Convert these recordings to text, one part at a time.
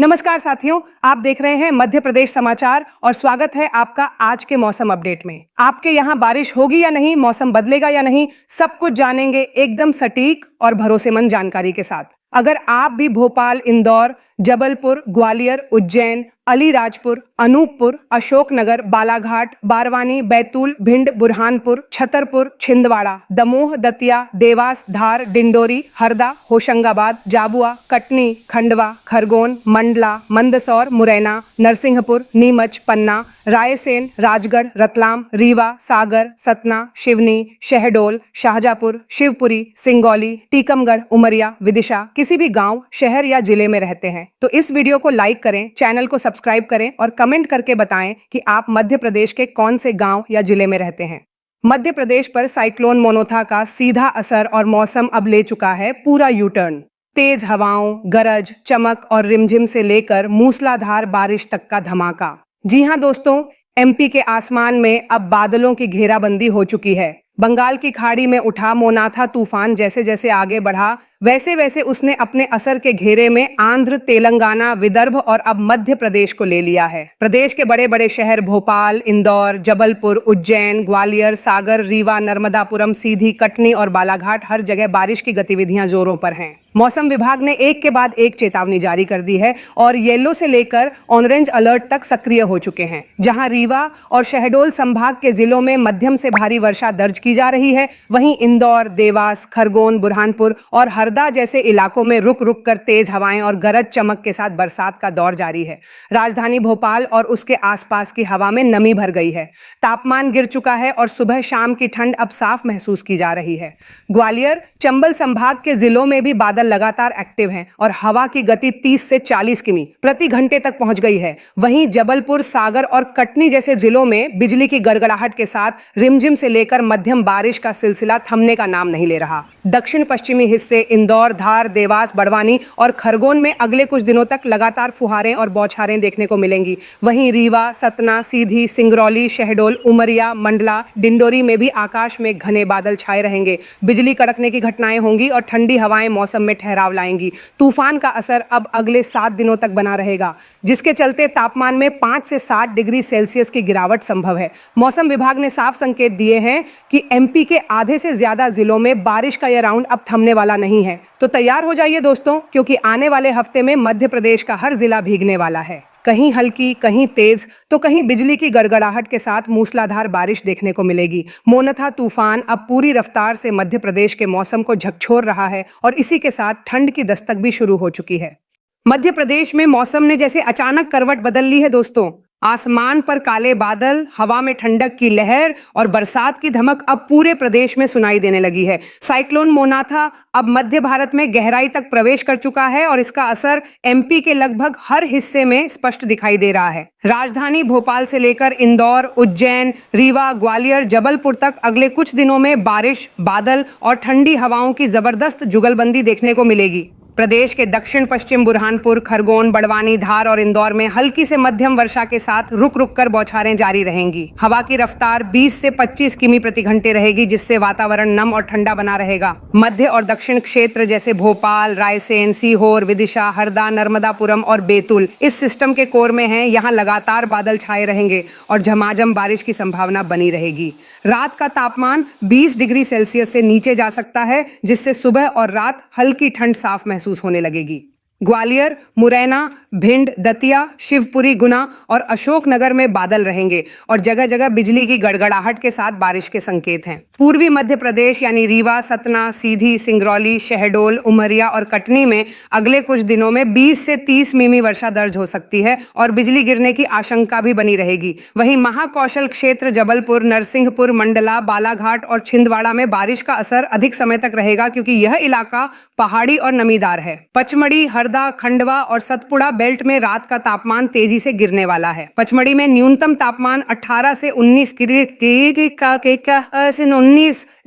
नमस्कार साथियों, आप देख रहे हैं मध्य प्रदेश समाचार और स्वागत है आपका आज के मौसम अपडेट में। आपके यहाँ बारिश होगी या नहीं, मौसम बदलेगा या नहीं, सब कुछ जानेंगे एकदम सटीक और भरोसेमंद जानकारी के साथ। अगर आप भी भोपाल, इंदौर, जबलपुर, ग्वालियर, उज्जैन, अलीराजपुर, अनूपपुर, अशोकनगर, बालाघाट, बारवानी, बैतूल, भिंड, बुरहानपुर, छतरपुर, छिंदवाड़ा, दमोह, दतिया, देवास, धार, डिंडोरी, हरदा, होशंगाबाद, जाबुआ, कटनी, खंडवा, खरगोन, मंडला, मंदसौर, मुरैना, नरसिंहपुर, नीमच, पन्ना, रायसेन, राजगढ़, रतलाम, रीवा, सागर, सतना, शिवनी, शहडोल, शाहजहाँपुर, शिवपुरी, सिंगौली, टीकमगढ़, उमरिया, विदिशा, किसी भी गांव, शहर या जिले में रहते हैं तो इस वीडियो को लाइक करें, चैनल को सब्सक्राइब करें और कमेंट करके बताएं कि आप मध्य प्रदेश के कौन से गांव या जिले में रहते हैं। मध्य प्रदेश पर साइक्लोन मोनोथा का सीधा असर और मौसम अब ले चुका है पूरा यू टर्न। तेज हवाओं, गरज, चमक और रिमझिम से लेकर मूसलाधार बारिश तक का धमाका। जी हां दोस्तों, एमपी के आसमान में अब बादलों की घेराबंदी हो चुकी है। बंगाल की खाड़ी में उठा मोनाथा तूफान जैसे जैसे आगे बढ़ा, वैसे वैसे उसने अपने असर के घेरे में आंध्र, तेलंगाना, विदर्भ और अब मध्य प्रदेश को ले लिया है। प्रदेश के बड़े बड़े शहर भोपाल, इंदौर, जबलपुर, उज्जैन, ग्वालियर, सागर, रीवा, नर्मदापुरम, सीधी, कटनी और बालाघाट, हर जगह बारिश की गतिविधियां जोरों पर हैं। मौसम विभाग ने एक के बाद एक चेतावनी जारी कर दी है और येलो से लेकर ऑरेंज अलर्ट तक सक्रिय हो चुके हैं। जहां रीवा और शहडोल संभाग के जिलों में मध्यम से भारी वर्षा दर्ज की जा रही है, वहीं इंदौर, देवास, खरगोन, बुरहानपुर और हरदा जैसे इलाकों में रुक रुक कर तेज हवाएं और गरज चमक के साथ बरसात का दौर जारी है। राजधानी भोपाल और उसके आसपास की हवा में नमी भर गई है। तापमान गिर चुका है और सुबह शाम की ठंड अब साफ महसूस की जा रही है। ग्वालियर, चंबल संभाग के जिलों में भी बादल लगातार एक्टिव हैं और हवा की गति 30 से 40 किमी प्रति घंटे तक पहुंच गई है। वहीं जबलपुर, सागर और कटनी जैसे जिलों में बिजली की गड़गड़ाहट के साथ रिमझिम से लेकर मध्यम बारिश का सिलसिला थमने का नाम नहीं ले रहा। दक्षिण पश्चिमी हिस्से इंदौर, धार, देवास, बड़वानी और खरगोन में अगले कुछ दिनों तक लगातार फुहारें और बौछारें देखने को मिलेंगी। वहीं रीवा, सतना, सीधी, सिंगरौली, शहडोल, उमरिया, मंडला, डिंडोरी में भी आकाश में घने बादल छाए रहेंगे। बिजली कड़कने की घटनाएं होंगी और ठंडी हवाएं मौसम में ठहराव लाएंगी। तूफान का असर अब अगले 7 दिनों तक बना रहेगा, जिसके चलते तापमान में 5 से 7 डिग्री सेल्सियस की गिरावट संभव है। मौसम विभाग ने साफ संकेत दिए हैं कि एमपी के आधे से ज्यादा जिलों में बारिश का यह राउंड अब थमने वाला नहीं है। तो तैयार हो जाइए दोस्तों, क्योंकि आने वाले हफ्ते में मध्य प्रदेश का हर जिला भीगने वाला है। कहीं हल्की, कहीं तेज तो कहीं बिजली की गड़गड़ाहट के साथ मूसलाधार बारिश देखने को मिलेगी। मोनथा तूफान अब पूरी रफ्तार से मध्य प्रदेश के मौसम को झकझोर रहा है और इसी के साथ ठंड की दस्तक भी शुरू हो चुकी है। मध्य प्रदेश में मौसम ने जैसे अचानक करवट बदल ली है दोस्तों। आसमान पर काले बादल, हवा में ठंडक की लहर और बरसात की धमक अब पूरे प्रदेश में सुनाई देने लगी है। साइक्लोन मोनाथा अब मध्य भारत में गहराई तक प्रवेश कर चुका है और इसका असर एमपी के लगभग हर हिस्से में स्पष्ट दिखाई दे रहा है। राजधानी भोपाल से लेकर इंदौर, उज्जैन, रीवा, ग्वालियर, जबलपुर तक अगले कुछ दिनों में बारिश, बादल और ठंडी हवाओं की जबरदस्त जुगलबंदी देखने को मिलेगी। प्रदेश के दक्षिण पश्चिम बुरहानपुर, खरगोन, बड़वानी, धार और इंदौर में हल्की से मध्यम वर्षा के साथ रुक रुक कर बौछारें जारी रहेंगी। हवा की रफ्तार 20 से 25 किमी प्रति घंटे रहेगी, जिससे वातावरण नम और ठंडा बना रहेगा। मध्य और दक्षिण क्षेत्र जैसे भोपाल, रायसेन, सीहोर, विदिशा, हरदा, नर्मदापुरम और बैतूल इस सिस्टम के कोर में हैं। यहाँ लगातार बादल छाए रहेंगे और झमाझम बारिश की संभावना बनी रहेगी। रात का तापमान 20 डिग्री सेल्सियस से नीचे जा सकता है, जिससे सुबह और रात हल्की ठंड साफ महसूस होने लगेगी। ग्वालियर, मुरैना, भिंड, दतिया, शिवपुरी, गुना और अशोकनगर में बादल रहेंगे और जगह जगह बिजली की गड़गड़ाहट के साथ बारिश के संकेत हैं। पूर्वी मध्य प्रदेश यानी रीवा, सतना, सीधी, सिंगरौली, शहडोल, उमरिया और कटनी में अगले कुछ दिनों में 20 से 30 मिमी वर्षा दर्ज हो सकती है और बिजली गिरने की आशंका भी बनी रहेगी। वहीं महाकौशल क्षेत्र जबलपुर, नरसिंहपुर, मंडला, बालाघाट और छिंदवाड़ा में बारिश का असर अधिक समय तक रहेगा, क्योंकि यह इलाका पहाड़ी और नमीदार है। पचमढ़ी, हरदा, खंडवा और सतपुड़ा बेल्ट में रात का तापमान तेजी से गिरने वाला है। पचमढ़ी में न्यूनतम तापमान 18 से 19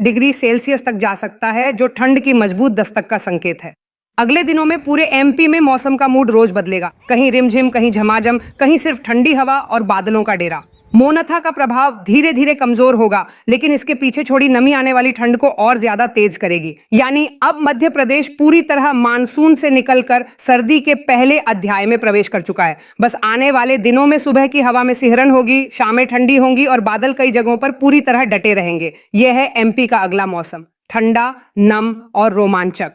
डिग्री सेल्सियस तक जा सकता है, जो ठंड की मजबूत दस्तक का संकेत है। अगले दिनों में पूरे एमपी में मौसम का मूड रोज बदलेगा। कहीं रिमझिम, कहीं झमाझम, कहीं सिर्फ ठंडी हवा और बादलों का डेरा। मोनथा का प्रभाव धीरे धीरे कमजोर होगा, लेकिन इसके पीछे छोड़ी नमी आने वाली ठंड को और ज्यादा तेज करेगी। यानी अब मध्य प्रदेश पूरी तरह मानसून से निकलकर सर्दी के पहले अध्याय में प्रवेश कर चुका है। बस आने वाले दिनों में सुबह की हवा में सिहरन होगी, शामें ठंडी होंगी और बादल कई जगहों पर पूरी तरह डटे रहेंगे। यह है एमपी का अगला मौसम, ठंडा, नम और रोमांचक।